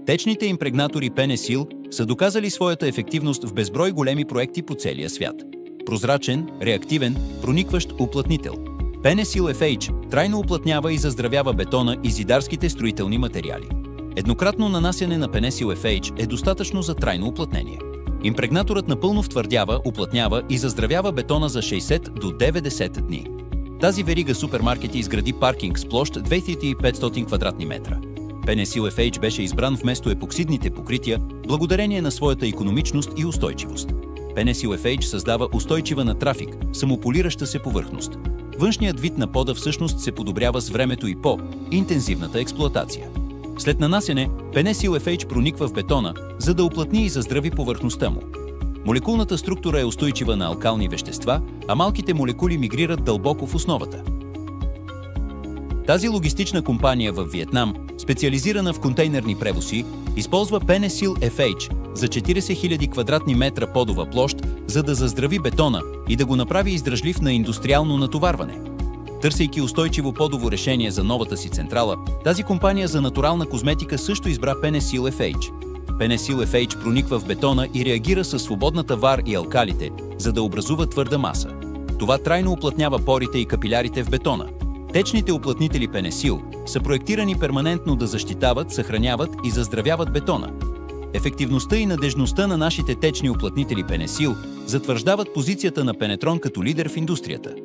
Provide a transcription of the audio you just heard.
Течните импрегнатори Пенесил са доказали своята ефективност в безброй големи проекти по целия свят. Прозрачен, реактивен, проникващ уплътнител. Пенесил FH трайно уплътнява и заздравява бетона и зидарските строителни материали. Еднократно нанасяне на Пенесил FH е достатъчно за трайно уплътнение. Импрегнаторът напълно втвърдява, уплътнява и заздравява бетона за 60 до 90 дни. Тази верига супермаркети изгради паркинг с площ 2500 квадратни метра. Пенесил FH беше избран вместо епоксидните покрития, благодарение на своята икономичност и устойчивост. Пенесил FH създава устойчива на трафик, самополираща се повърхност. Външният вид на пода всъщност се подобрява с времето и по-интензивната експлоатация. След нанасяне, Пенесил FH прониква в бетона, за да уплътни и заздрави повърхността му. Молекулната структура е устойчива на алкални вещества, а малките молекули мигрират дълбоко в основата. Тази логистична компания във Виетнам, специализирана в контейнерни превози, използва Пенесил FH за 40 000 квадратни метра подова площ, за да заздрави бетона и да го направи издръжлив на индустриално натоварване. Търсейки устойчиво подово решение за новата си централа, тази компания за натурална козметика също избра Пенесил FH. Пенесил FH прониква в бетона и реагира със свободната вар и алкалите, за да образува твърда маса. Това трайно уплътнява порите и капилярите в бетона. Течните уплътнители Пенесил са проектирани перманентно да защитават, съхраняват и заздравяват бетона. Ефективността и надежността на нашите течни уплътнители Пенесил затвърждават позицията на Пенетрон като лидер в индустрията.